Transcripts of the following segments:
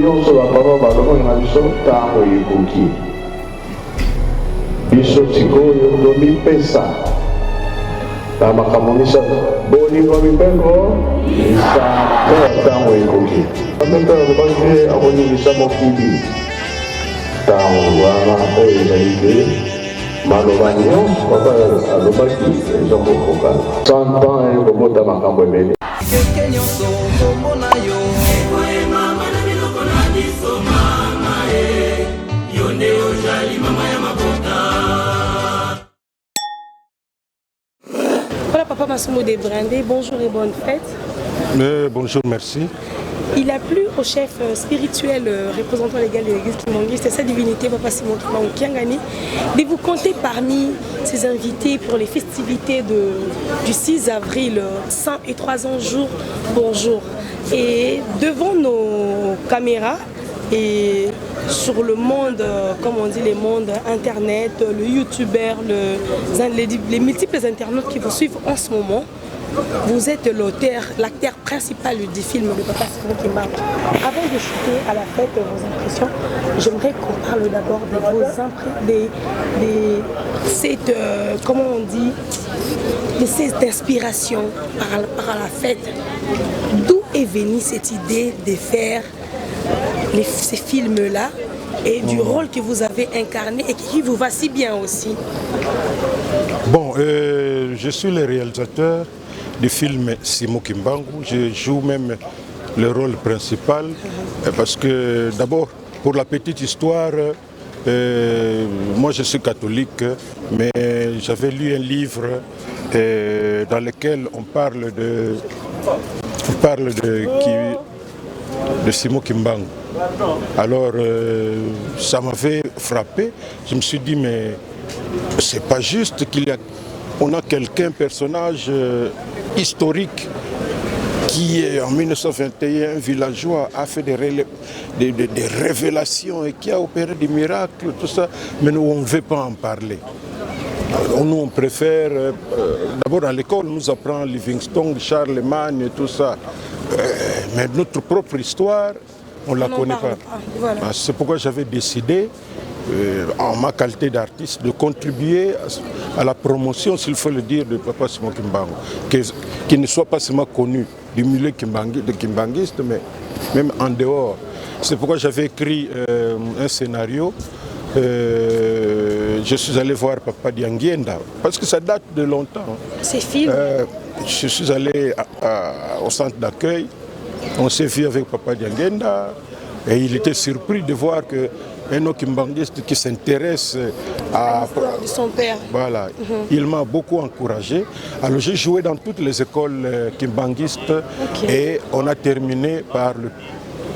nyonso bapapa balobaki na biso ntango ekoki biso sikoyo tomipesa na makambo misato bolingo mibeko lisanga ntango ekoki amenta alobaki te akoningisa mokili ntango wana oyo ezali te maloba nyonso papa alobaki eza kokokana 100 ans ekobota makambo ebele Voilà Papa Massimo Debrindé, bonjour et bonne fête. Bonjour, merci. Il a plu au chef spirituel représentant légal de l'église Kimbanguiste, sa divinité Papa Simon Kiangani, de vous compter parmi ses invités pour les festivités du 6 avril, 103 ans jour pour jour. Et devant nos caméras et sur le monde, comme on dit, les mondes internet, le youtubeur, les multiples internautes qui vous suivent en ce moment, vous êtes l'acteur principal du film de Papa Simon Kimbangu. Avant de chuter à la fête vos impressions, j'aimerais qu'on parle d'abord de vos impressions, cette, comment on dit, de cette inspiration par la fête. D'où est venue cette idée de faire ces films-là et du rôle que vous avez incarné et qui vous va si bien aussi? Bon, je suis le réalisateur du film Simon Kimbangu. Je joue même le rôle principal parce que d'abord, pour la petite histoire, moi je suis catholique, mais j'avais lu un livre dans lequel on parle de Simon Kimbangu. Alors ça m'avait frappé. Je me suis dit mais c'est pas juste qu'on a quelqu'un, personnage historique qui en 1921 villageois a fait des révélations et qui a opéré des miracles, tout ça, mais nous on ne veut pas en parler. Nous on préfère, d'abord à l'école on nous apprend Livingstone, Charlemagne et tout ça, mais notre propre histoire on ne la connaît pas. Voilà. C'est pourquoi j'avais décidé, en ma qualité d'artiste, de contribuer à la promotion, s'il faut le dire, de Papa Simon Kimbangu, qui ne soit pas seulement connu du milieu de kimbanguiste, mais même en dehors. C'est pourquoi j'avais écrit un scénario. Je suis allé voir Papa Dianguienda, parce que ça date de longtemps. C'est film. Je suis allé au centre d'accueil. On s'est vu avec Papa Dianguienda et il était surpris de voir qu'un kimbanguiste qui s'intéresse à son père. Voilà, il m'a beaucoup encouragé. Alors j'ai joué dans toutes les écoles kimbanguistes et on a terminé par le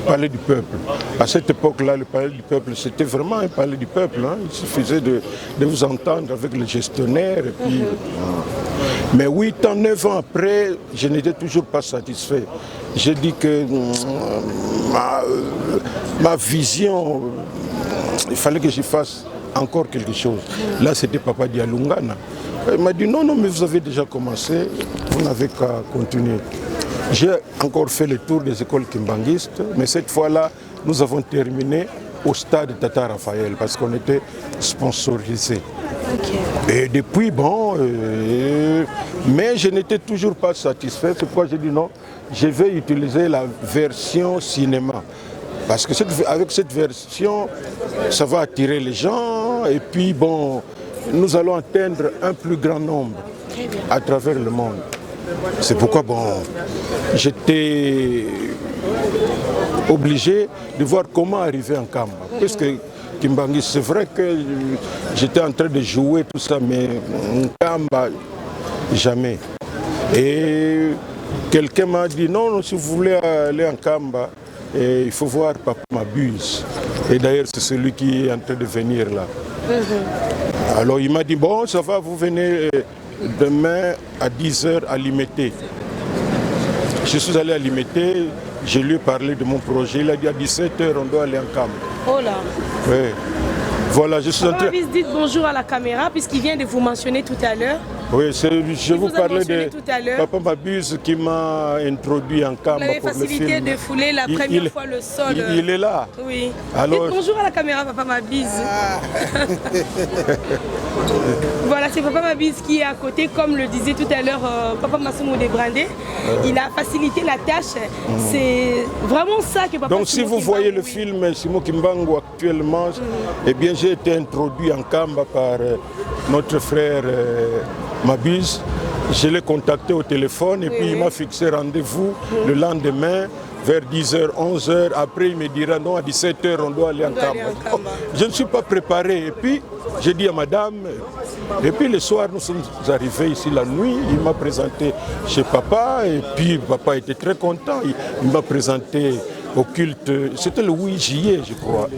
Palais du Peuple. À cette époque-là, le Palais du Peuple, c'était vraiment un palais du peuple. Hein. Il suffisait de vous entendre avec le gestionnaire. Et puis, mais 8 ans, 9 ans après, je n'étais toujours pas satisfait. J'ai dit que ma vision, il fallait que j'y fasse encore quelque chose. Là, c'était Papa Dialungana. Il m'a dit non, mais vous avez déjà commencé, vous n'avez qu'à continuer. J'ai encore fait le tour des écoles kimbanguistes, mais cette fois-là, nous avons terminé au stade Tata Raphaël parce qu'on était sponsorisé. Et depuis, bon, mais je n'étais toujours pas satisfait. C'est pourquoi j'ai dit non, je vais utiliser la version cinéma. Parce que avec cette version, ça va attirer les gens et puis bon, nous allons atteindre un plus grand nombre à travers le monde. C'est pourquoi bon, j'étais obligé de voir comment arriver en Kamba. Parce que Kimbangu, c'est vrai que j'étais en train de jouer tout ça, mais en Kamba, jamais. Et quelqu'un m'a dit non, si vous voulez aller en Kamba, il faut voir Papa Mabuse. Et d'ailleurs, c'est celui qui est en train de venir là. Alors il m'a dit bon, ça va, vous venez demain à 10h à Limité. Je suis allé à Limité, je lui ai parlé de mon projet. Il a dit à 17h, on doit aller en Kamba. Oh là. Oui. Voilà, je suis en train... Dites bonjour à la caméra, puisqu'il vient de vous mentionner tout à l'heure. Oui, je vous parlais de tout à l'heure. Papa Mabuse qui m'a introduit en Kamba Vous avez pour le facilité film. de fouler la première fois le sol. Il est là. Oui. Alors, dites bonjour à la caméra, Papa Mabuse. Voilà, c'est Papa Mabuse qui est à côté, comme le disait tout à l'heure Papa Massimo Debrandé. Il a facilité la tâche. C'est vraiment ça que Papa donc si vous voyez le film Simon Kimbangu actuellement, eh bien j'ai été introduit en Kamba par notre frère Mabuse. Je l'ai contacté au téléphone et puis il m'a fixé rendez-vous le lendemain vers 10h, 11h. Après, il me dira non, à 17h, on doit aller en Kamba. Je ne suis pas préparé. Et puis, j'ai dit à madame, et puis le soir, nous sommes arrivés ici la nuit. Il m'a présenté chez papa et puis papa était très content. Il m'a présenté au culte, c'était le 8 juillet, je crois.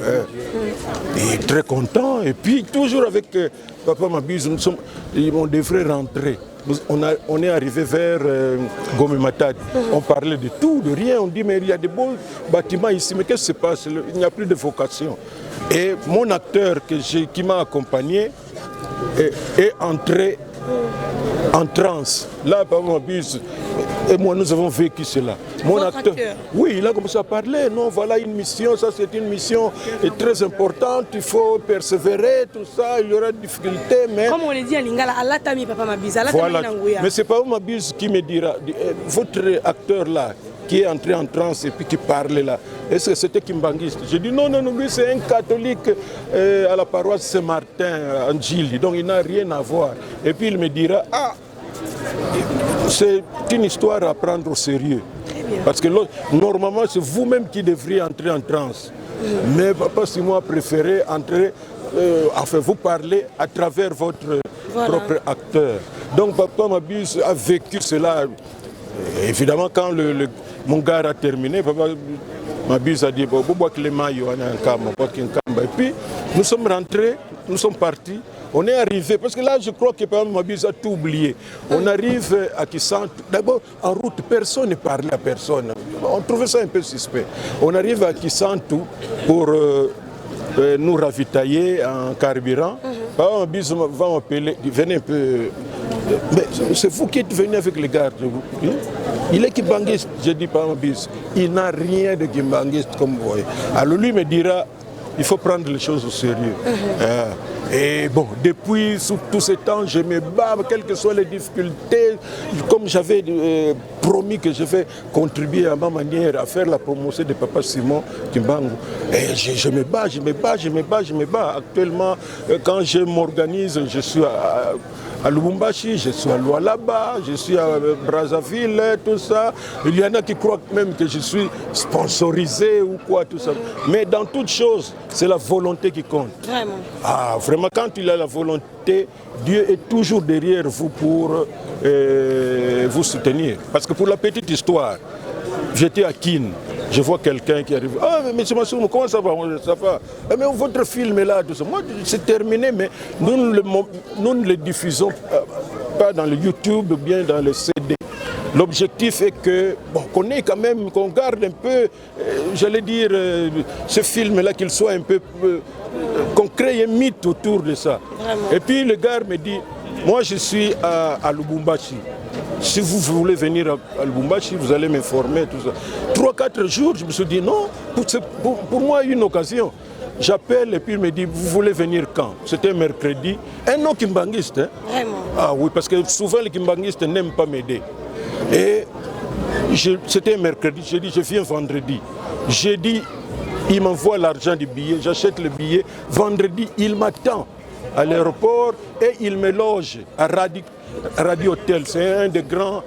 Et très content. Et puis, toujours avec papa Mabuse, on devrait rentrer. On est arrivé vers Gomé Matadi. On parlait de tout, de rien. On dit, mais il y a des beaux bâtiments ici. Mais qu'est-ce qui se passe? Il n'y a plus de vocation. Et mon acteur qui m'a accompagné est entré en transe. Là, Papa Mabuse et moi, nous avons vécu cela. Mon acteur, oui, il a commencé à parler. Non, voilà une mission, ça c'est une mission très importante. Il faut persévérer, tout ça. Il y aura des difficultés, mais... Comme on le dit à Lingala, Allah t'a mis Papa Mabuse. Voilà. Mais c'est Papa Mabuse qui me dira, votre acteur là, qui est entré en transe et puis qui parlait là, est-ce que c'était Kimbangiste? J'ai dit non, lui c'est un catholique à la paroisse Saint-Martin en Gili, donc il n'a rien à voir. Et puis il me dira, c'est une histoire à prendre au sérieux. Parce que normalement c'est vous-même qui devriez entrer en transe. Mais Papa Simon a préféré entrer, vous parler à travers votre propre acteur. Donc Papa Mabuse a vécu cela. Évidemment, quand mon gars a terminé, Papa Mabuse a dit, et puis nous sommes rentrés, nous sommes partis. On est arrivé, parce que là je crois que Papa Mabuse a tout oublié. On arrive à Kisantu, d'abord en route, personne ne parlait à personne. On trouvait ça un peu suspect. On arrive à Kisantu pour nous ravitailler en carburant. Papa Mabuse va m'appeler, venez un peu. Mais c'est vous qui êtes venu avec les gardes. Il est kimbangiste, j'ai dit Papa Mabuse. Il n'a rien de kimbangiste comme vous voyez. Alors lui me dira, il faut prendre les choses au sérieux. Et bon, depuis tout ce temps, je me bats, quelles que soient les difficultés, comme j'avais promis que je vais contribuer à ma manière à faire la promotion de Papa Simon Kimbangu. Et je me bats. Actuellement, quand je m'organise, je suis à Lubumbashi, je suis à Lualaba, je suis à Brazzaville, tout ça. Il y en a qui croient même que je suis sponsorisé ou quoi, tout ça. Mais dans toute chose, c'est la volonté qui compte. Vraiment. Ah, vraiment, quand il a la volonté, Dieu est toujours derrière vous pour vous soutenir. Parce que pour la petite histoire, j'étais à Kin. Je vois quelqu'un qui arrive. Ah, mais M. Massoum, comment ça va? Ça va. Mais votre film est là, tout ça. Moi, c'est terminé, mais nous ne le diffusons pas dans le YouTube ou bien dans le CD. L'objectif est que, bon, qu'on ait quand même, qu'on garde un peu, j'allais dire, ce film-là, qu'il soit un peu, qu'on crée un mythe autour de ça. Vraiment. Et puis le gars me dit, moi je suis à Lubumbashi. Si vous voulez venir à Lubumbashi, vous allez m'informer, tout ça. 3-4 jours, je me suis dit non, pour moi, une occasion. J'appelle et puis il me dit, vous voulez venir quand? C'était mercredi. Un non kimbangiste. Hein? Vraiment? Ah oui, parce que souvent les kimbangistes n'aiment pas m'aider. Et c'était mercredi, j'ai dit, je viens vendredi. Jeudi, il m'envoie l'argent du billet, j'achète le billet. Vendredi, il m'attend à l'aéroport et il me loge à Radio Hotel. C'est un des grands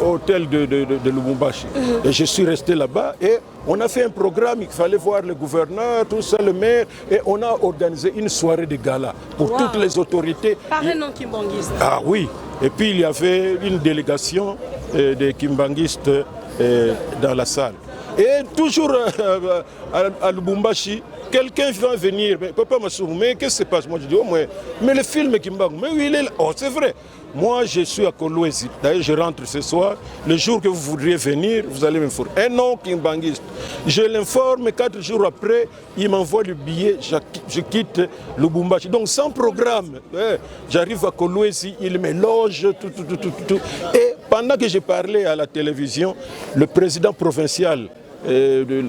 hôtels de Lubumbashi. Et je suis resté là-bas et on a fait un programme, il fallait voir le gouverneur, tout ça, le maire, et on a organisé une soirée de gala pour toutes les autorités. Par un non kimbangiste. Ah oui, et puis il y avait une délégation de kimbangistes dans la salle. Et toujours à Lubumbashi, quelqu'un va venir, mais Papa Massoumou, mais qu'est-ce qui se passe? Moi je dis, oh, mais le film Kimbangu, mais oui, il est là. Oh, c'est vrai. Moi je suis à Kolwezi, d'ailleurs je rentre ce soir. Le jour que vous voudriez venir, vous allez m'informer. Un nom Kimbanguiste. Je l'informe, 4 jours après, il m'envoie le billet, je quitte Lubumbashi. Donc sans programme, j'arrive à Kolwezi, il me loge, tout. Et pendant que j'ai parlé à la télévision, le président provincial de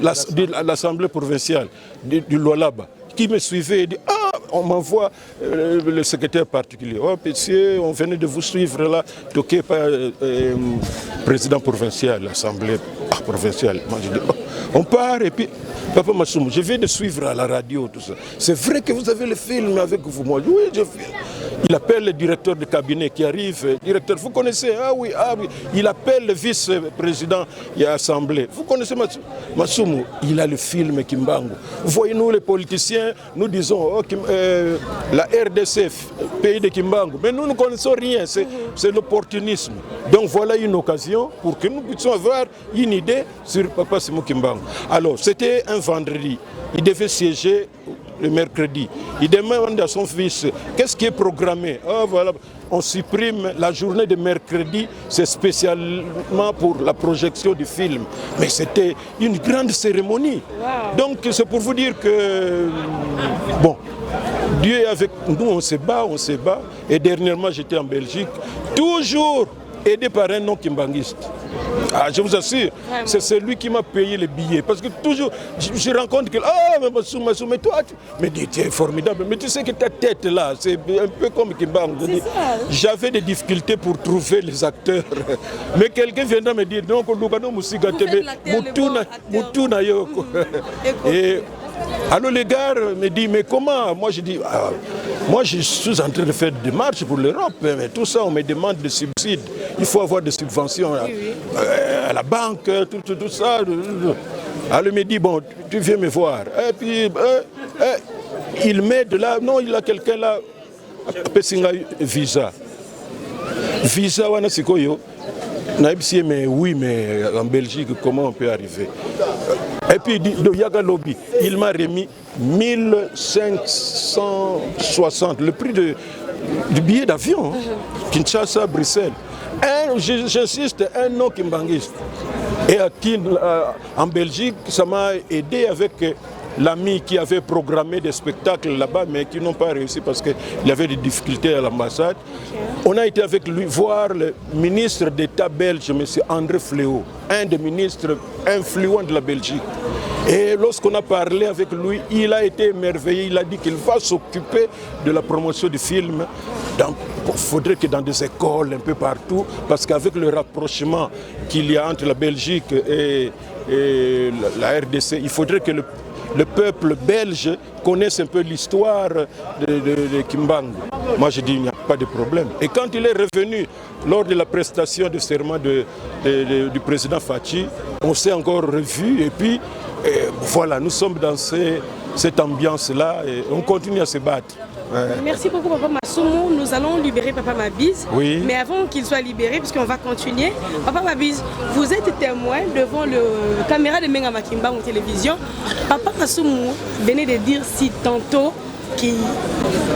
l'Assemblée provinciale du Lualaba, qui me suivait et dit, ah, on m'envoie le secrétaire particulier. Oh, monsieur, on venait de vous suivre là, toqué par président provincial, l'Assemblée provinciale. Moi, je dis, oh, on part et puis, Papa Massoumou, je viens de suivre à la radio, tout ça. C'est vrai que vous avez le film avec vous. Moi, oui, je viens. Il appelle le directeur de cabinet qui arrive. Directeur, vous connaissez? Ah oui. Il appelle le vice-président et l'Assemblée. Vous connaissez Massoumou? Il a le film Kimbangu. Voyez-nous les politiciens, nous disons oh, la RDC, pays de Kimbangu. Mais nous ne connaissons rien, c'est l'opportunisme. Donc voilà une occasion pour que nous puissions avoir une idée sur Papa Simon Kimbangu. Alors, c'était un vendredi. Il devait siéger le mercredi. Il demande à son fils, qu'est-ce qui est programmé? Oh, voilà. On supprime la journée de mercredi, c'est spécialement pour la projection du film. Mais c'était une grande cérémonie. Wow. Donc c'est pour vous dire que, bon, Dieu est avec nous, on se bat. Et dernièrement, j'étais en Belgique, toujours aidé par un non-kimbanguiste. Ah, je vous assure, c'est celui qui m'a payé les billets. Parce que toujours, je rencontre quelqu'un, ah, mais Massoumou, mais toi, mais tu es formidable. Mais tu sais que ta tête là, c'est un peu comme Kimbangu. J'avais des difficultés pour trouver les acteurs. Mais quelqu'un viendra me dire, non, Mutuna Yoko. Et alors les gars me disent, mais comment? Moi je dis, ah, moi je suis en train de faire des marches pour l'Europe, mais tout ça on me demande des subsides. Il faut avoir des subventions à la banque, tout ça. Alors il me dit, bon, tu viens me voir. Et puis il m'aide là, non, il a quelqu'un là, visa. Visa, wana sikoyo. Mais oui, mais en Belgique, comment on peut arriver? Et puis il dit, de Yaga Lobby, il m'a remis 1560, le prix du billet d'avion, Kinshasa, Bruxelles. J'insiste, un non kimbanguiste. Et en Belgique, ça m'a aidé avec l'ami qui avait programmé des spectacles là-bas, mais qui n'ont pas réussi parce qu'il y avait des difficultés à l'ambassade. On a été avec lui voir le ministre d'État belge, M. André Fléau, un des ministres influents de la Belgique. Et lorsqu'on a parlé avec lui, il a été émerveillé, il a dit qu'il va s'occuper de la promotion du film. Donc, il faudrait que dans des écoles, un peu partout, parce qu'avec le rapprochement qu'il y a entre la Belgique et la RDC, il faudrait que le peuple belge connaisse un peu l'histoire de Kimbangu. Moi je dis il n'y a pas de problème. Et quand il est revenu lors de la prestation de serment du président Fachi, on s'est encore revu et puis voilà, nous sommes dans cette ambiance-là et on continue à se battre. Merci beaucoup Papa Massoumou. Nous allons libérer Papa Mabiz. Oui. Mais avant qu'il soit libéré, puisqu'on va continuer, Papa Mabiz, vous êtes témoin devant la caméra de Menga Makimbangu télévision. Papa Massoumou venait de dire si tantôt que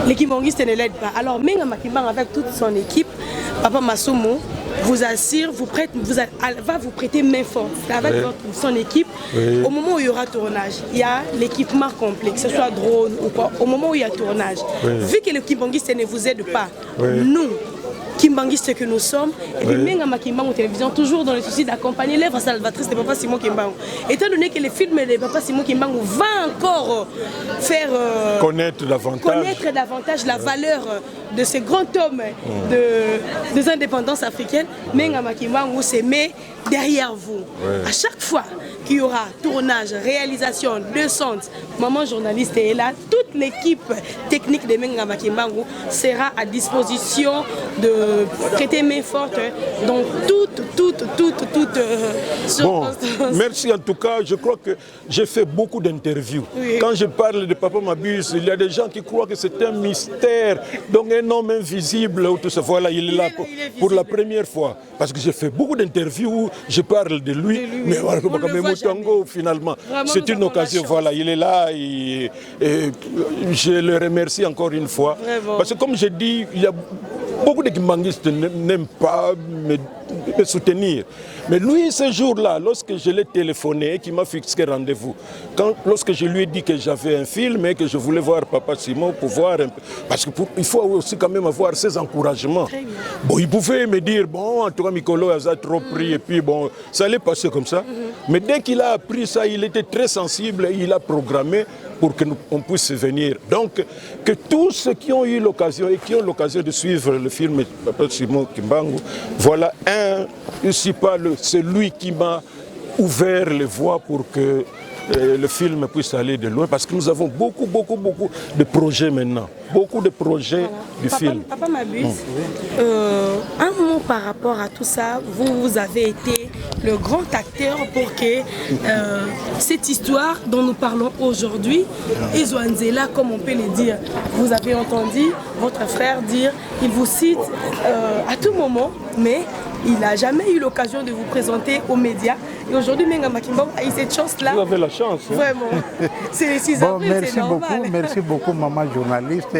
les Kimbanguistes ne l'aident pas. Alors Menga Makimbangu avec toute son équipe, Papa Massoumou vous assure, va vous prêter main forte avec son équipe. Oui. Au moment où il y aura tournage, il y a l'équipement complet, que ce soit drone ou quoi. Au moment où il y a tournage, vu que les Kimbanguistes ne vous aident pas, nous, Kimbanguistes que nous sommes, et puis Menga Makimbangu télévision, toujours dans le souci d'accompagner l'œuvre salvatrice de Papa Simon Kimbangu. Étant donné que le film de Papa Simon Kimbangu va encore faire connaître davantage la valeur de ce grand homme des indépendances africaines, Menga Makimbangu se met derrière vous. À chaque fois qu'il y aura tournage, réalisation, descente, maman journaliste est là, toute l'équipe technique de Menga Makimbangu sera à disposition de prêter main forte dans toute bon, merci en tout cas, je crois que j'ai fait beaucoup d'interviews. Oui. Quand je parle de Papa Mabiz, il y a des gens qui croient que c'est un mystère, donc un homme invisible, ou tout ça. Voilà, il est là pour la première fois. Parce que j'ai fait beaucoup d'interviews où je parle de lui, mais voilà, Mutongo, finalement. C'est une occasion, voilà, il est là et je le remercie encore une fois. Vraiment. Parce que comme je dis, il y a beaucoup de kimbanguistes n'aiment pas me soutenir. Mais lui, ce jour-là, lorsque je l'ai téléphoné et qu'il m'a fixé rendez-vous, lorsque je lui ai dit que j'avais un film et que je voulais voir Papa Simon pour voir un peu, parce qu'il faut aussi quand même avoir ses encouragements. Bon, il pouvait me dire, bon, en tout cas, Mikolo a trop pris, et puis bon, ça allait passer comme ça. Mais dès qu'il a appris ça, il était très sensible et il a programmé pour qu'on puisse venir. Donc, que tous ceux qui ont eu l'occasion et qui ont l'occasion de suivre le film Papa Simon Kimbangu, voilà c'est lui qui m'a ouvert les voies pour que le film puisse aller de loin, parce que nous avons beaucoup de projets maintenant. Beaucoup de projets du film. Papa Mabuse, un mot par rapport à tout ça, vous avez été le grand acteur pour que cette histoire dont nous parlons aujourd'hui, Ezwanzela, comme on peut le dire, vous avez entendu votre frère dire, il vous cite à tout moment, mais il n'a jamais eu l'occasion de vous présenter aux médias. Et aujourd'hui, Menga Makimbangu a eu cette chance-là. Vous avez la chance. Hein? Vraiment. C'est 6 avril, c'est normal. Merci beaucoup, maman journaliste.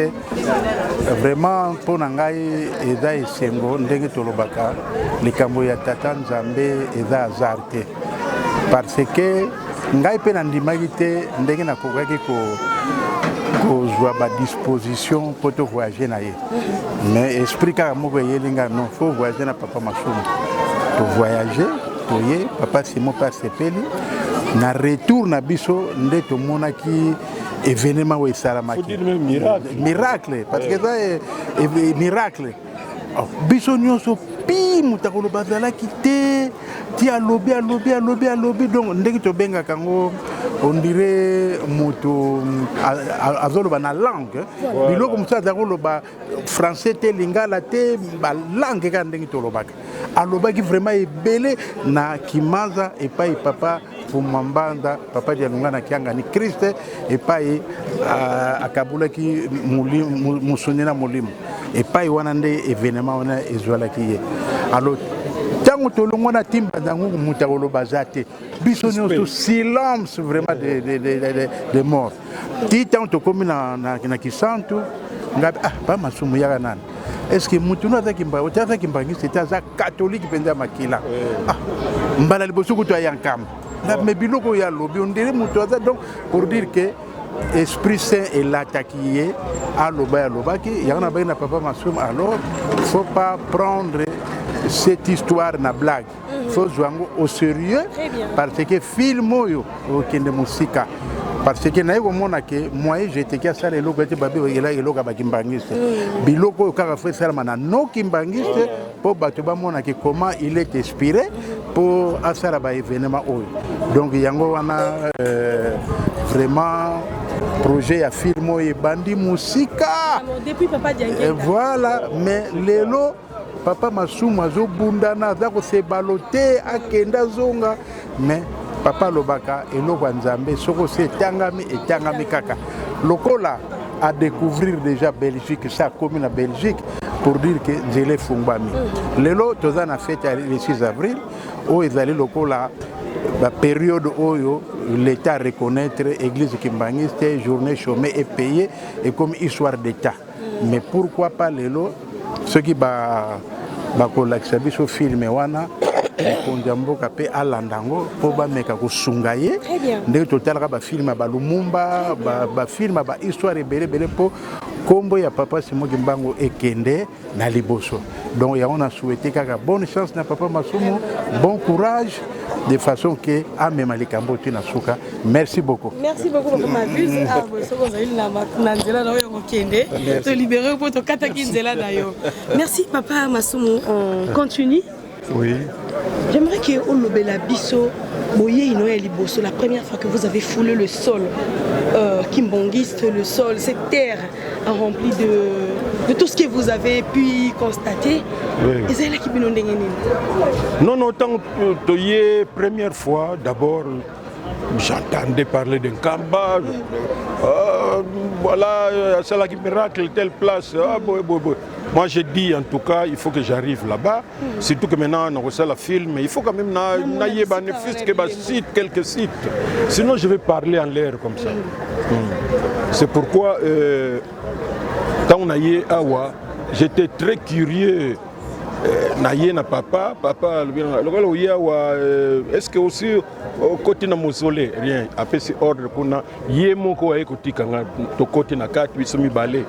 Vraiment, pour Nangai, Eda et Sengo, Ndenge Tolobaka, les Kamboya Tata Nzambe, Eda Azarte. Parce que, Ngai Penandimagite, Ndenge Nakogaki kozwa ba disposition pour te voyager na ye. Mais esprit ka moko yelinga non faut voyager na Papa Masumu. Pour voyager, to ye Papa Simon pa sepeli na retour na biso nde to mona ki événement we salamaki. Faut dire même miracle. Miracle parce que ça est miracle. Biso nyonso pi mutakolo bazala kité ti alobi donc ndeki to benga kango on dirait moto azoloba na langue biloko musa azoloba français te lingala te ba langue ka ndeki to lobaka alobaki vraiment ebele na kimaza epai papa Fumambanda papa Dialunga na kianga ni Christ epai akabulaki musonina molimo epai wana nde événement wana ezwalaki ye alors tango tolongo na timba dango mutakolo bazate biso nyonso silence vraiment de mort ti tango tokomi na kisantu ngabi ba masumu yaka nani est-ce que mutu no azaki mbangi c'était aza catholique penza makila mbala liboso kuto ayankama mais biloko ya lobi on dirait mutu aza donc pour dire que Esprit Saint est l'attaqué à l'obaki. Il y a un papa Massoum. Alors, il ne faut pas prendre cette histoire na blague. Il faut jouer au sérieux parce que film au kende musika. Parce que moi j'étais qu'à ça les locaux étaient babé et là les locaux bakimbangiste. Biloko kaka fait ça mana no kimbangiste pour batuba mona que comment il est inspiré pour asara ba événement. Donc yango wana vraiment projet à film et bandi musika. Depuis Papa Diangueta. Voilà, mais lelo Papa Masumu azo bundana zako se baloté akenda zonga mais Papa Lobaka et Nzambe soko se tangami et tangami kaka. Lokola a découvrir déjà Belgique, ça commune à Belgique pour dire que Zélé Fungbami. Lelo tozan a fait le 6 avril où ils allaient lokola la période où l'État reconnaître l'église kimbangiste, journée chômée et payée et comme histoire d'État. Mais pourquoi pas lelo ceux qui ba kolakisa biso film wana kondiamboka pe alandango po ba meka ko sungaye ndeko totalaka ba film ba Lumumba ba film ba histoire ebele po kombo ya Papa Simon Kimbangu ekende na liboso. Donc on a souhaité kaka bonne chance na Papa Masumu, bon courage de façon que amema likambo tina suka. Merci beaucoup. Merci beaucoup Papa Mabuse. Te libérer pour te katakinzela d'ailleurs. Merci Papa Masumu. On continue. Oui. J'aimerais que Olobela Bisso Boye Inoé Liboso, la première fois que vous avez foulé le sol kimbangiste, le sol, cette terre remplie de tout ce que vous avez pu constater. Oui. Non, tant que première fois, d'abord, j'entendais parler d'un Kamba. Voilà, c'est là qui miracle, telle place. Moi j'ai dit en tout cas, il faut que j'arrive là-bas. Surtout que maintenant on a reçu la film, il faut quand même naïe bénéfice que cite quelques sites. Sinon je vais parler en l'air comme ça. C'est pourquoi quand on a eu Awa, j'étais très curieux. Naye na papa est-ce que aussi au côté na mausolée rien après c'est ordre kuna yemoko wa ekotika nga to côté na kati biso mibale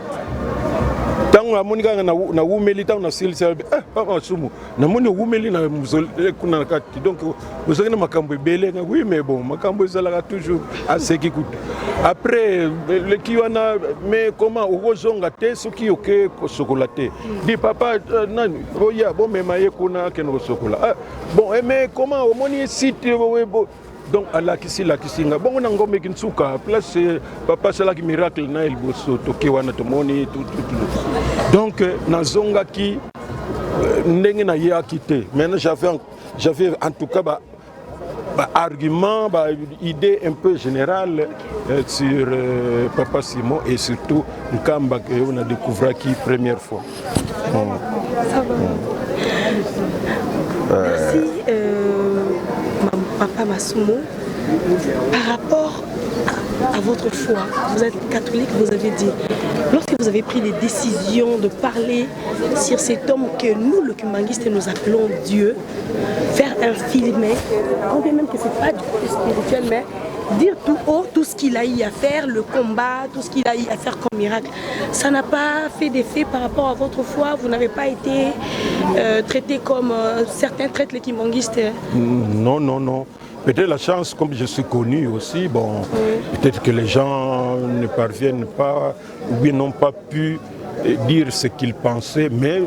tango amoni kanga na umeli tango na silisa papa sumu na moni umeli na mausolée kuna na kati donc ozaki na makambo ebele nga oui mais bon makambo ezalaka toujours assez qui coûte après le kiwana mais comment ozonga te soki oke ko chocolate dit papa nani oya bon mais maye kuna keno chocolat bon mais comment omoni site donc ala kisi la kisinga bon na ngombe kinsuka place papa sala ki miracle na el boso toke wana tomoni tout donc nazonga ki ndenge na ya quitté maintenant j'avais en tout cas argument, idée un peu générale sur Papa Simon et surtout le Kamba qu'on a découvert qui première fois. Ça va. Merci Papa Masumo. Par rapport à votre foi, vous êtes catholique, vous avez dit, lorsque vous avez pris les décisions de parler sur cet homme que nous, le Kimbanguiste, nous appelons Dieu, faire un film, on dit même que ce n'est pas du côté spirituel, mais dire tout haut, tout ce qu'il a eu à faire, le combat, tout ce qu'il a eu à faire comme miracle, ça n'a pas fait d'effet par rapport à votre foi, vous n'avez pas été traité comme certains traitent les Kimbanguistes. Non, non, non. Peut-être la chance, comme je suis connu aussi, bon, peut-être que les gens ne parviennent pas, ou bien n'ont pas pu dire ce qu'ils pensaient, mais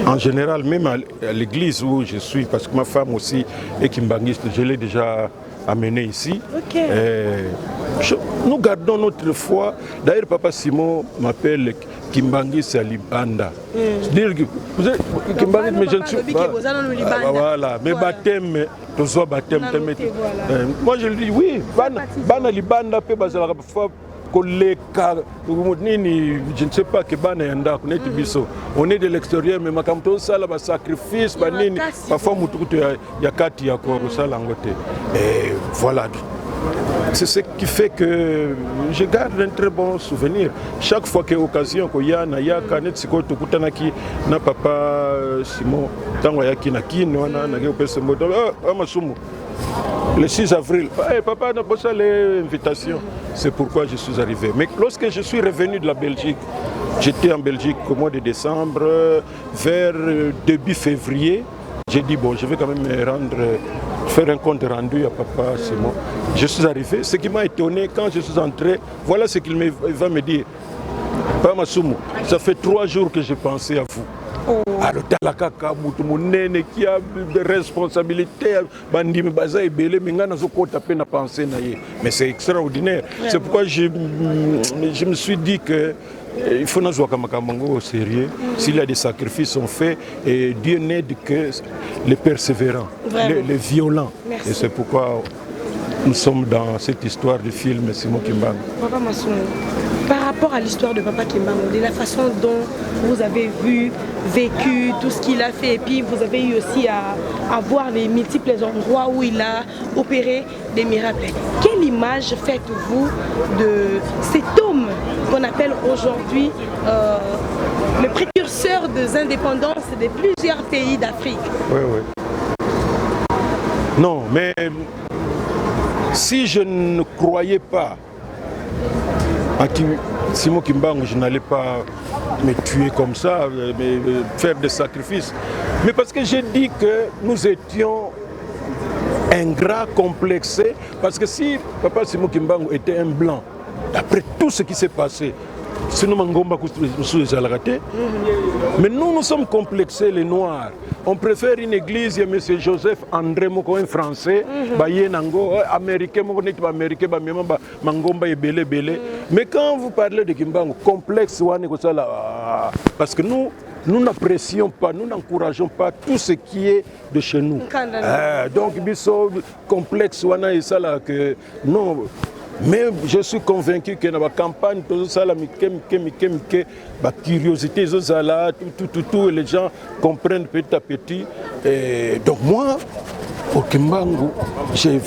en général, même à l'église où je suis, parce que ma femme aussi est kimbanguiste, je l'ai déjà amenée ici. Okay. Nous gardons notre foi. D'ailleurs, Papa Simon m'appelle Kimbanguiste à Libanda. C'est-à-dire que vous êtes Kimbanguiste, mais je ne suis pas. Voilà, mais baptême, tout baptême. Moi je le dis, oui, Bana Libanda peut baser la foi. Je ne sais pas que on est de l'extérieur, mais ça là sacrifice, parfois il y a 4 et voilà. C'est ce qui fait que je garde un très bon souvenir. Chaque fois qu'il y a occasion, qu'il y a papa Simon, le 6 avril, papa n'a pas ça l'invitation. C'est pourquoi je suis arrivé. Mais lorsque je suis revenu de la Belgique, j'étais en Belgique au mois de décembre, vers début février, j'ai dit bon, je vais quand même faire un compte rendu à papa Simon. Je suis arrivé. Ce qui m'a étonné quand je suis entré, voilà ce qu'il va me dire. Papa Masumu, ça fait 3 jours que j'ai pensé à vous. Alors, talakaka mutu munene qui a des responsabilités, bandimi baza ebele minga nazoko taper na penser na ye. Mais c'est extraordinaire. Vraiment. C'est pourquoi je me suis dit que il faut nous voir au sérieux. S'il y a des sacrifices sont faits, et Dieu n'aide que les persévérants, les violents. Merci. Et c'est pourquoi nous sommes dans cette histoire de film Simon Kimbangu. Papa Masumo, par rapport à l'histoire de Papa Kimbangu, de la façon dont vous avez vécu tout ce qu'il a fait, et puis vous avez eu aussi à voir les multiples endroits où il a opéré des miracles. Quelle image faites-vous de cet homme qu'on appelle aujourd'hui le précurseur des indépendances de plusieurs pays d'Afrique? Oui, oui. Non, mais si je ne croyais pas à Simon Kimbangu, je n'allais pas me tuer comme ça, mais faire des sacrifices. Mais parce que j'ai dit que nous étions ingrats, complexés, parce que si Papa Simon Kimbangu était un blanc, d'après tout ce qui s'est passé, sinon Mangomba mais nous sommes complexés, les Noirs. On préfère une église, il y a M. Joseph André Moko, un français, américain, mais quand vous parlez de Kimbangu, complexe, parce que nous n'apprécions pas, nous n'encourageons pas tout ce qui est de chez nous. Donc, complexe, que non. Mais je suis convaincu que dans la campagne, tout ça, la curiosité, tout, les gens comprennent petit à petit. Et donc moi, au Kimbangu, je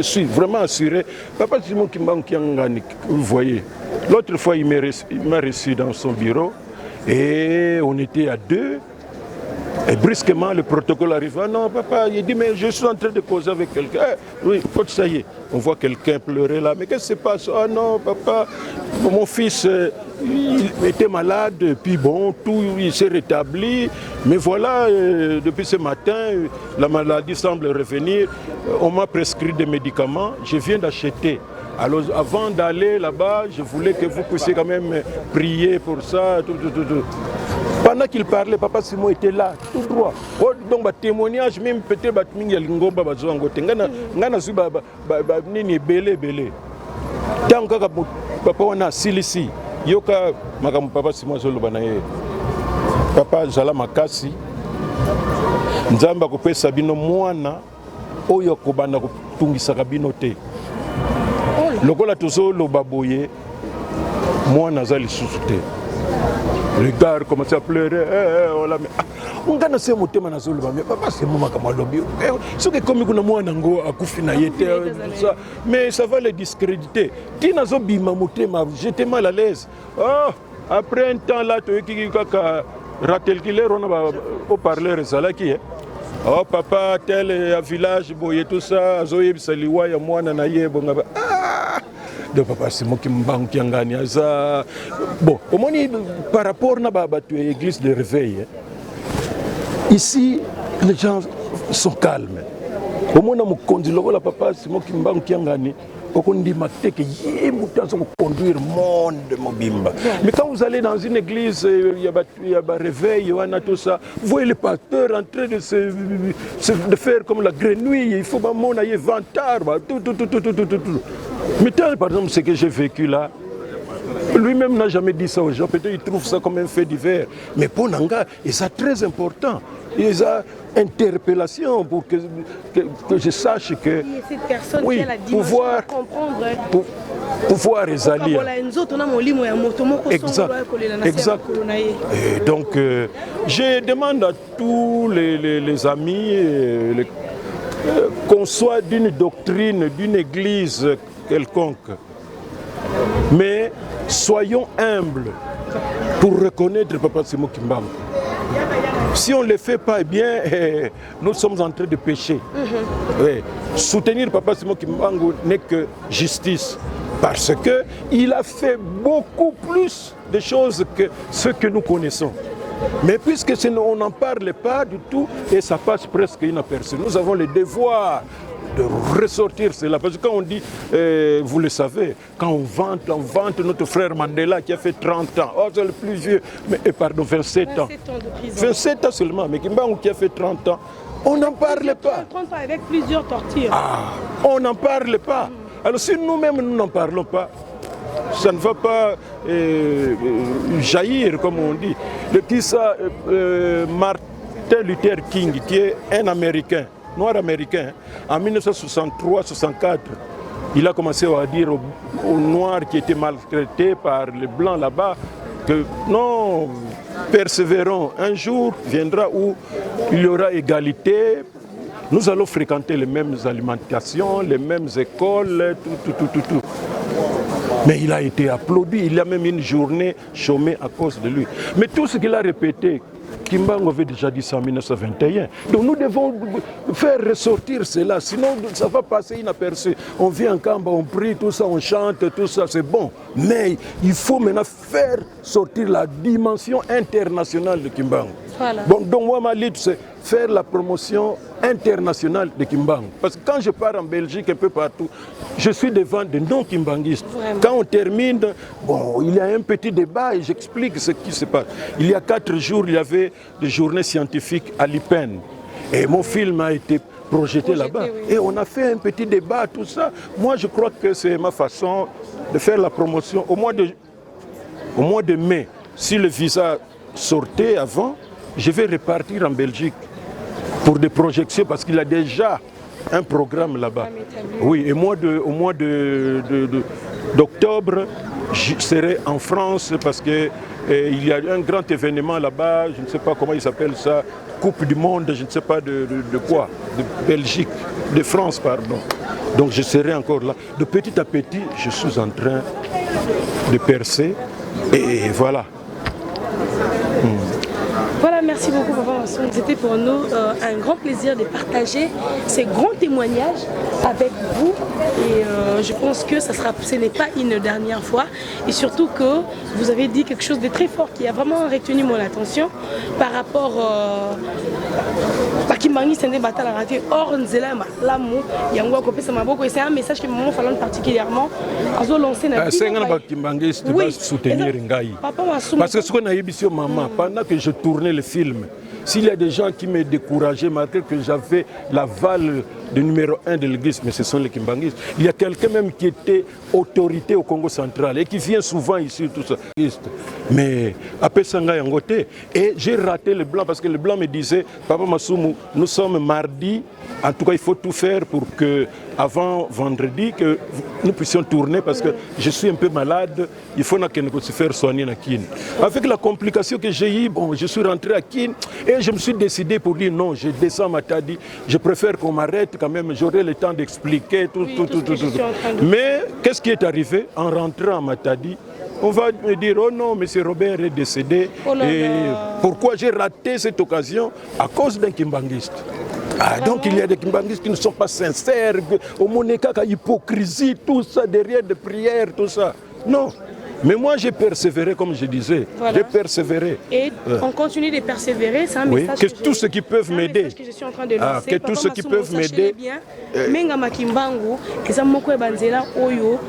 suis vraiment assuré. Papa Simon Kimbangu Kiangani, vous voyez, l'autre fois il m'a reçu dans son bureau et on était à 2. Et brusquement, le protocole arrive. Ah non, papa, il dit, mais je suis en train de causer avec quelqu'un. Oui, ça y est, on voit quelqu'un pleurer là. Mais qu'est-ce qui se passe? Ah non, papa, mon fils, il était malade, puis bon, tout, il s'est rétabli. Mais voilà, depuis ce matin, la maladie semble revenir. On m'a prescrit des médicaments. Je viens d'acheter. Alors, avant d'aller là-bas, je voulais que vous puissiez quand même prier pour ça, tout. Pendant qu'il parlait, Papa Simon était là, tout droit. Donc, le témoignage, même peut-être, il y a l'ingomba, il belé. Tant que Papa on a silisi, yoka makam Papa Simon Zolobanaye. Papa Zala Makasi, Nzamba Kopé Sabino Moana, Oyo Kobana Tungi Sakabino Te. Lokola Tozo Lobaboye, Moana Zali Sousute. Le gars commençait à pleurer. On a ce mot mais papa c'est moi qui lobby. Ce que comme nous moi nango akufi na yete ça, mais ça va les discréditer. Ti nazo bima motema, j'étais mal à l'aise. Oh, après un temps là tu qui kaka ratel killer on a au parler ça qui est. Oh papa tel village boye tout ça azoye bisaliwa ya mwana na yebo ngaba. De Papa Simon Kimbangu Kiangani. Bon, au moins par rapport à l'église de réveil, ici les gens sont calmes. Au moins on conduit le Papa Simon Kimbangu Kiangani, on dit que conduire le monde mobimba. Mais quand vous allez dans une église, il y a un réveil, tout ça, vous voyez le pasteur en train de faire comme la grenouille, il faut que y ait ventard, tout. Mais par exemple, ce que j'ai vécu là, lui-même n'a jamais dit ça aux gens. Peut-être qu'il trouve ça comme un fait divers. Mais pour Nanga, c'est très important. Il y a interpellation pour que je sache que cette personne oui, qui a la dimension de comprendre. Pouvoir résalir. Exact. Et donc, je demande à tous les amis qu'on soit d'une doctrine, d'une église quelconque. Mais soyons humbles pour reconnaître Papa Simon Kimbangu. Si on ne le fait pas, eh bien, nous sommes en train de pécher. Oui. Soutenir Papa Simon Kimbangu n'est que justice. Parce qu'il a fait beaucoup plus de choses que ce que nous connaissons. Mais puisque on n'en parle pas du tout, et ça passe presque inaperçu, nous avons le devoir de ressortir cela. Parce que quand on dit, vous le savez, quand on vante notre frère Mandela qui a fait 30 ans, oh c'est le plus vieux, mais pardon, 27 ans. 27 ans seulement, mais Kimbangu qui a fait 30 ans, on n'en parle pas. 30 ans avec plusieurs tortures. Ah, on n'en parle pas. Alors si nous-mêmes nous n'en parlons pas, ça ne va pas jaillir, comme on dit. Martin Luther King, qui est un Américain, noir américain, en 1963-64, il a commencé à dire aux Noirs qui étaient maltraités par les Blancs là-bas que non, persévérons, un jour viendra où il y aura égalité. Nous allons fréquenter les mêmes alimentations, les mêmes écoles, tout. Mais il a été applaudi, il y a même une journée chômée à cause de lui. Mais tout ce qu'il a répété, Kimbangu avait déjà dit ça en 1921. Donc nous devons faire ressortir cela, sinon ça va passer inaperçu. On vient en Kamba, on prie, tout ça, on chante, tout ça, c'est bon. Mais il faut maintenant faire sortir la dimension internationale de Kimbangu. Voilà. Bon, donc moi, ma lutte, c'est faire la promotion internationale de Kimbangu. Parce que quand je pars en Belgique, un peu partout, je suis devant des non-kimbanguistes. Quand on termine, bon, il y a un petit débat et j'explique ce qui se passe. Il y a 4 jours, il y avait des journées scientifiques à Lipen. Et mon film a été projeté là-bas. Oui. Et on a fait un petit débat, tout ça. Moi, je crois que c'est ma façon de faire la promotion. Au mois de mai, si le visa sortait avant, je vais repartir en Belgique pour des projections parce qu'il y a déjà un programme là-bas. Oui, et au mois d'octobre, je serai en France parce que il y a un grand événement là-bas, je ne sais pas comment il s'appelle ça, Coupe du Monde, je ne sais pas de quoi, de Belgique, de France, pardon. Donc je serai encore là. De petit à petit, je suis en train de percer et voilà. Voilà, merci beaucoup Papa Massoum. C'était pour nous un grand plaisir de partager ces grands témoignages avec vous. Et je pense que ce n'est pas une dernière fois. Et surtout que vous avez dit quelque chose de très fort qui a vraiment retenu mon attention par rapport à Kimbangi Sende Batala raté hors Nzela Malamu Yango Kopesa Maboko. Et c'est un message que Maman Falon particulièrement a lancé. C'est un Kimbangi qui va soutenir Ngaï. Parce que ce qu'on a eu ici, maman, pendant que je tournais le film, s'il y a des gens qui me décourageaient, malgré que j'avais l'aval de numéro 1 de l'église, mais ce sont les Kimbanguistes. Il y a quelqu'un même qui était autorité au Congo central et qui vient souvent ici, tout ça. Mais après Sanga Yangote, et j'ai raté le blanc parce que le blanc me disait, Papa Massoumou, nous sommes mardi, en tout cas il faut tout faire pour que avant vendredi que nous puissions tourner parce que je suis un peu malade, il faut que nous puissions faire soigner à Kin. Avec la complication que j'ai eue, bon, je suis rentré à Kin et je me suis décidé pour dire non, je descends à Matadi, je préfère qu'on m'arrête quand même, j'aurai le temps d'expliquer tout. Mais qu'est-ce qui est arrivé en rentrant à Matadi? On va me dire, oh non, M. Robert est décédé. Et pourquoi j'ai raté cette occasion? À cause d'un Kimbanguiste. Ah, donc il y a des Kimbanguistes qui ne sont pas sincères, au Moneka, hypocrisie, tout ça, derrière des prières, tout ça. Non. Mais moi j'ai persévéré, comme je disais. Voilà. J'ai persévéré. Et on continue de persévérer, c'est un message que tous ceux qui peuvent m'aider. Que je suis en train de lancer. Que tous ceux qui peuvent m'aider. Menga Makimbangu, eza moko ya banzela oyo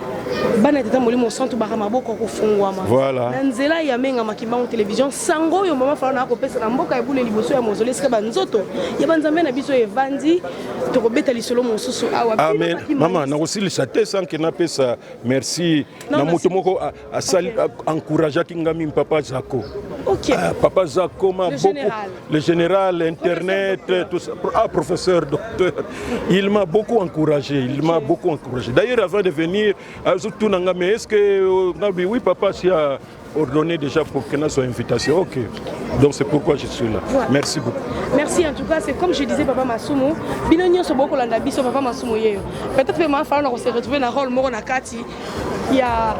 bana tata molimo centre bakamaboko kofungwama. Voilà. Na nzela ya Menga Makimbangu télévision sango yo mama fala na kopesa na mboka ebule liboso ya mozole sika banzoto. Ya banzambe na biso evandi to kobeta lisolo mosusu awa. Amen. Maman na kosilisa te sans que na pesa merci na mutu moko encourager Kingami Papa Zako. OK. Papa Zako m'a beaucoup le général internet tout ça. Professeur docteur. Il m'a beaucoup encouragé, D'ailleurs avant de venir mais est-ce que oui papa si a ordonné déjà pour que nous soit invitation. OK. Donc c'est pourquoi je suis là. Voilà. Merci beaucoup. Merci en tout cas, c'est comme je disais Papa Massoumou, binonyo so boko landa biso Papa Massoumou yeyo. Peut-être que ma femme on se retrouver dans rôle moko na kati. Il y a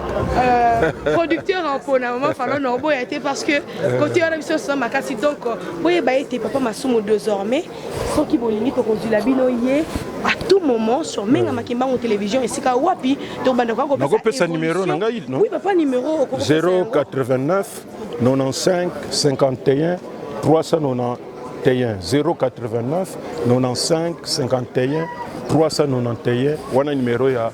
producteur en pona maman fallait non boy été parce que côté on a biso so makasi donc boye ba été Papa Massoumou désormais ceux qui bolingi ko konzula binoye à tout moment sur Menga Makimbangu télévision et sika wapi to banda kwa ko pesa numéro na ngai non. Oui papa numéro 089 95 51 391 089 95 51 391 wana numéro ya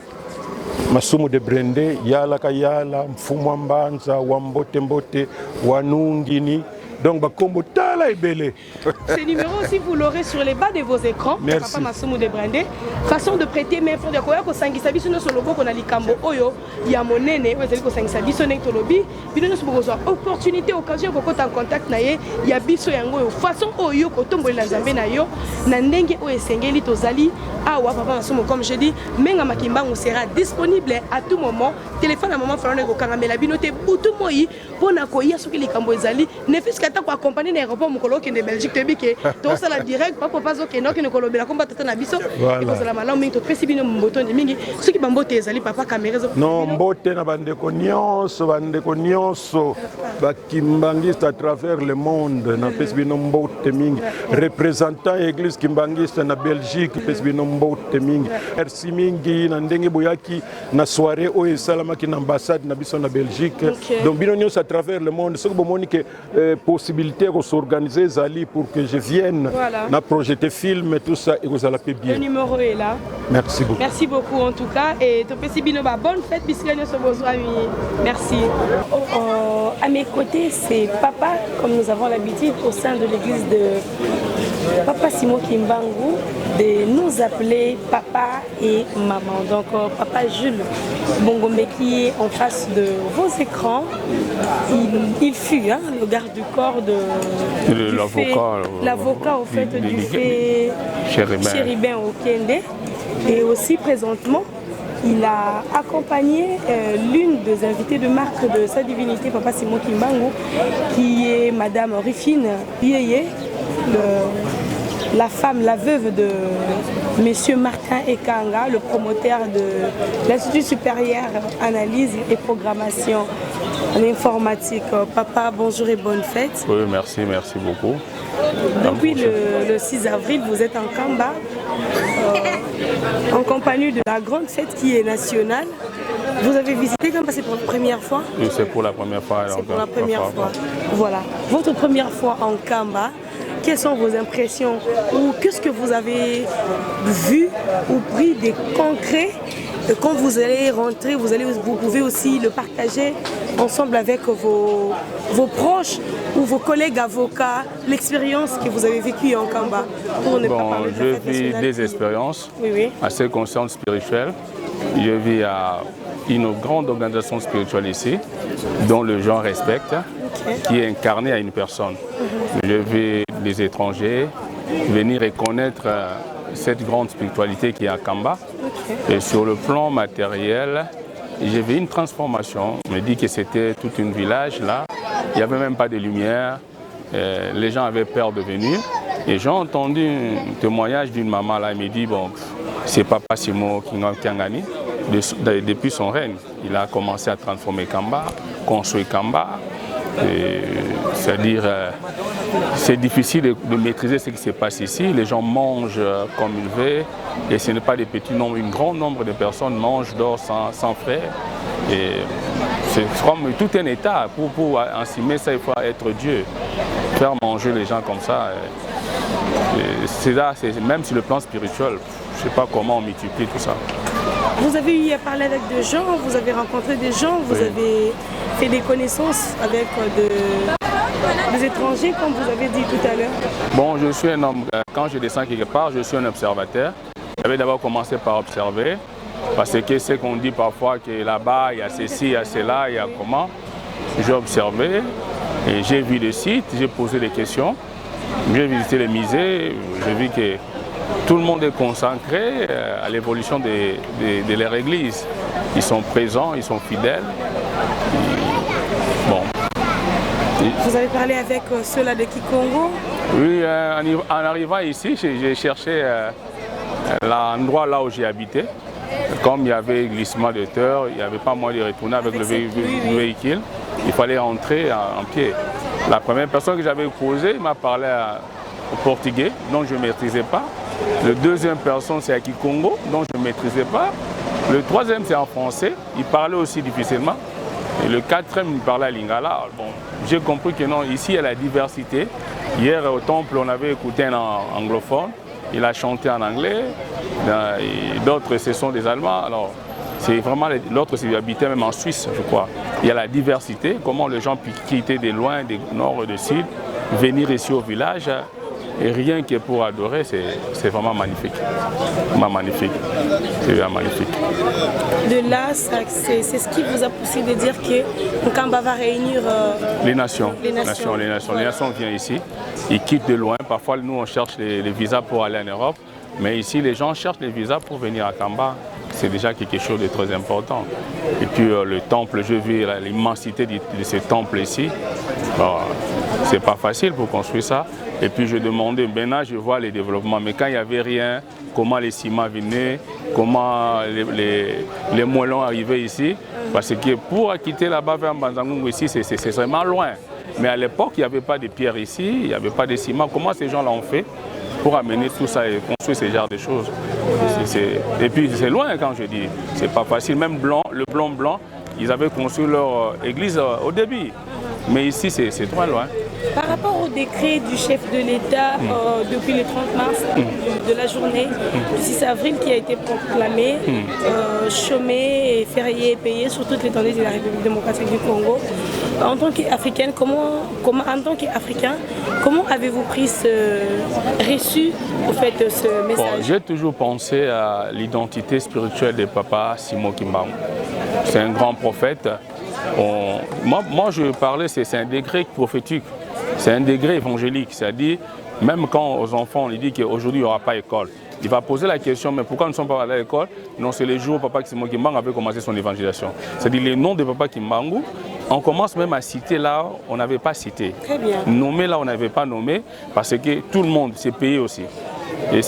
Massoumou de Brende yala kayala mfumo mbanza wa mbote mbote wanungini. Donc, comme tala et belé. Ces numéros aussi, vous l'aurez sur les bas de vos écrans. Merci. Papa Massoumou de Brandé. Façon de prêter main forte. Ko sangisa biso no solo boko na likambo oyo ya monene o ezali ko sangisa biso nek tolobi bino no bozo opportunité occasion ko en contact na ye ya biso yango yo façon oyo ko tombolela nzambe na yo na ndenge o esengeli tozali awa Papa Massoumou comme je dis Menga Makimbangu sera disponible à tout moment. Téléphone à moment falona ko kangamela bino te butu moi pona ko ya soki likambo ezali ne fils pour accompagner l'aéroport Mokolo qui est de Belgique tebike to sala direct papa pazo ke no ke kolobela komba tata na biso et ko sala malamu mingi to pesi bino mboto mingi soki bambote ezali papa caméra non mbote na bandeko nyonso bakimbangiste à travers le monde na pesi bino mbote mingi représentant église kimbangiste na Belgique pesi bino mbote mingi merci mingi na ndenge boyaki na soirée o esalamaki na ambassade na biso na Belgique donc bino nyonso à travers le monde soki bomoni ke possibilité de s'organiser Zali pour que je vienne na projeter film et tout ça et vous allez bien. Le numéro est là. Merci beaucoup. Merci beaucoup en tout cas et Topesi Binoba bonne fête biscagno sur vos amis. Merci. À mes côtés c'est papa comme nous avons l'habitude au sein de l'église de Papa Simon Kimbangu de nous appeler papa et maman. Donc papa Jules Bongombe qui est en face de vos écrans. Il fut le garde du corps de l'avocat au fait du fait Chéribin Okende. Et aussi présentement, il a accompagné l'une des invitées de marque de sa divinité, Papa Simon Kimbangu, qui est Madame Rufine Yeye, la femme, la veuve de Monsieur Martin Ekanga, le promoteur de l'Institut supérieur Analyse et Programmation en informatique. Papa, bonjour et bonne fête. Oui, merci beaucoup. Depuis le 6 avril, vous êtes en Kamba, en compagnie de la grande fête qui est nationale. Vous avez visité Kamba, c'est pour la première fois? Oui, c'est pour la première fois. C'est pour la première fois. Voilà. Votre première fois en Kamba, quelles sont vos impressions ou qu'est-ce que vous avez vu ou pris des concrets quand vous allez rentrer, vous pouvez aussi le partager ensemble avec vos proches ou vos collègues avocats, l'expérience que vous avez vécue en Kamba. Pour ne pas parler de la fête je vis nationale. des expériences Oui. assez conscientes spirituelles. Je vis à une grande organisation spirituelle ici, dont le gens respecte, qui est incarnée à une personne. Je vis les étrangers venir reconnaître cette grande spiritualité qui est à Kamba. Et sur le plan matériel, j'ai vu une transformation. On me dit que c'était tout un village là. Il n'y avait même pas de lumière. Les gens avaient peur de venir. Et j'ai entendu un témoignage d'une maman là. Elle me dit, bon, c'est Papa Simon Kiangani. Depuis son règne, il a commencé à transformer Kamba, construire Kamba. C'est-à-dire, c'est difficile de maîtriser ce qui se passe ici. Les gens mangent comme ils veulent et ce n'est pas des petits nombres. Un grand nombre de personnes mangent, dorment sans frais. Et c'est comme tout un état. Pour enseigner ça, il faut être Dieu. Faire manger les gens comme ça, même sur le plan spirituel, je ne sais pas comment on multiplie tout ça. Vous avez eu à parler avec des gens, vous avez rencontré des gens, vous avez fait des connaissances avec des étrangers, comme vous avez dit tout à l'heure. Bon, je suis un homme, quand je descends quelque part, je suis un observateur. J'avais d'abord commencé par observer, parce que c'est qu'on dit parfois que là-bas, il y a ceci, il y a cela, il y a comment. J'ai observé, et j'ai vu le site, j'ai posé des questions, j'ai visité les musées, j'ai vu que tout le monde est consacré à l'évolution de leur église. Ils sont présents, ils sont fidèles. Bon. Vous avez parlé avec ceux-là de Kikongo? Oui, en arrivant ici, j'ai cherché l'endroit là où j'ai habité. Comme il y avait glissement de terre, il n'y avait pas moyen de retourner avec le véhicule. Il fallait entrer en pied. La première personne que j'avais posée m'a parlé au portugais, dont je ne maîtrisais pas. Le deuxième personne, c'est à Kikongo, dont je ne maîtrisais pas. Le troisième, c'est en français. Il parlait aussi difficilement. Et le quatrième, il parlait à Lingala. Bon, j'ai compris que non, ici, il y a la diversité. Hier, au temple, on avait écouté un anglophone. Il a chanté en anglais. D'autres, ce sont des Allemands. Alors, c'est vraiment l'autre, c'est habitait même en Suisse, je crois. Il y a la diversité, comment les gens peuvent quitter de loin, du nord et du sud, venir ici au village. Et rien que pour adorer, c'est vraiment magnifique. Magnifique. C'est vraiment magnifique. De là, c'est ce qui vous a poussé de dire que Kamba va réunir les nations. Les nations. Les nations viennent ici, ils quittent de loin. Parfois, nous, on cherche les visas pour aller en Europe. Mais ici, les gens cherchent les visas pour venir à Kamba. C'est déjà quelque chose de très important. Et puis, le temple, je vis l'immensité de ce temple ici. Bon, c'est pas facile pour construire ça. Et puis je demandais, maintenant je vois les développements, mais quand il n'y avait rien, comment les ciments venaient, comment les moellons arrivaient ici. Parce que pour quitter là-bas vers Mbanzangungu ici, c'est vraiment loin. Mais à l'époque, il n'y avait pas de pierres ici, il n'y avait pas de ciment. Comment ces gens l'ont fait pour amener tout ça et construire ce genre de choses? Et puis c'est loin quand je dis, c'est pas facile. Même le blanc, ils avaient construit leur église au début. Mais ici, c'est très loin. Par rapport au décret du chef de l'État depuis le 30 mars de la journée du 6 avril qui a été proclamé, chômé et férié payé sur toute l'étendue de la République démocratique du Congo, en tant qu'Africaine, comment avez-vous pris reçu en fait, ce message? Bon, j'ai toujours pensé à l'identité spirituelle de Papa Simon Kimbangu. C'est un grand prophète. Moi, je parlais, c'est un degré prophétique, c'est un degré évangélique. C'est-à-dire, même quand aux enfants, on dit qu'aujourd'hui, il n'y aura pas d'école, Il va poser la question, mais pourquoi nous ne sommes pas allés à l'école? Non, c'est les jours où Papa Simon Kimbangu avait commencé son évangélisation. C'est-à-dire les noms de Papa Kimbangu, on commence même à citer là où on n'avait pas cité. Très bien. Nommer là où on n'avait pas nommé, parce que tout le monde s'est payé aussi. Et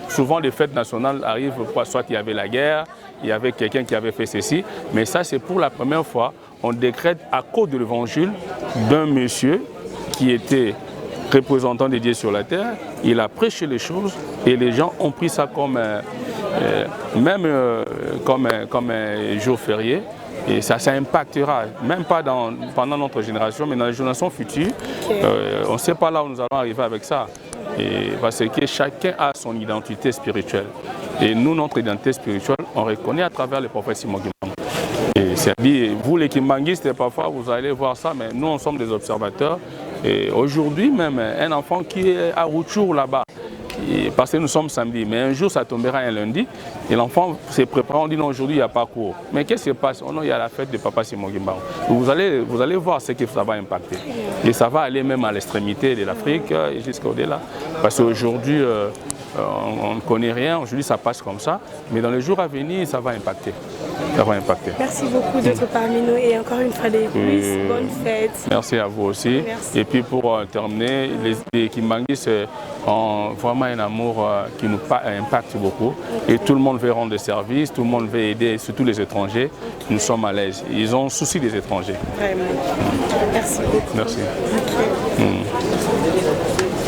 souvent les fêtes nationales arrivent, soit il y avait la guerre, il y avait quelqu'un qui avait fait ceci, mais ça c'est pour la première fois, on décrète à cause de l'évangile d'un monsieur qui était représentant de Dieu sur la terre, il a prêché les choses et les gens ont pris ça comme comme un jour férié. Et ça impactera, même pas pendant notre génération, mais dans les générations futures. On ne sait pas là où nous allons arriver avec ça. Et parce que chacun a son identité spirituelle. Et nous, notre identité spirituelle, on reconnaît à travers les prophètes Simon Kimbangu. Et c'est-à-dire, vous les Kimbanguistes, parfois vous allez voir ça, mais nous, on sommes des observateurs. Et aujourd'hui même, un enfant qui est à Rutshuru là-bas, parce que nous sommes samedi, mais un jour ça tombera un lundi, et l'enfant se prépare, on dit non, aujourd'hui il n'y a pas cours. Mais qu'est-ce qui se passe? Oh non, il y a la fête de Papa Simon Kimbangu. Vous allez voir ce que ça va impacter. Et ça va aller même à l'extrémité de l'Afrique et jusqu'au-delà. Parce qu'aujourd'hui, on ne connaît rien, aujourd'hui ça passe comme ça, mais dans les jours à venir, ça va impacter. Ça va impacter. Merci beaucoup d'être parmi nous et encore une fois de plus, bonne fête. Merci à vous aussi. Merci. Et puis pour terminer, les Kimbanguistes ont vraiment un amour qui nous impacte beaucoup. Et tout le monde veut rendre des services, tout le monde veut aider, surtout les étrangers. Nous sommes à l'aise. Ils ont souci des étrangers. Vraiment. Merci beaucoup. Merci. Okay.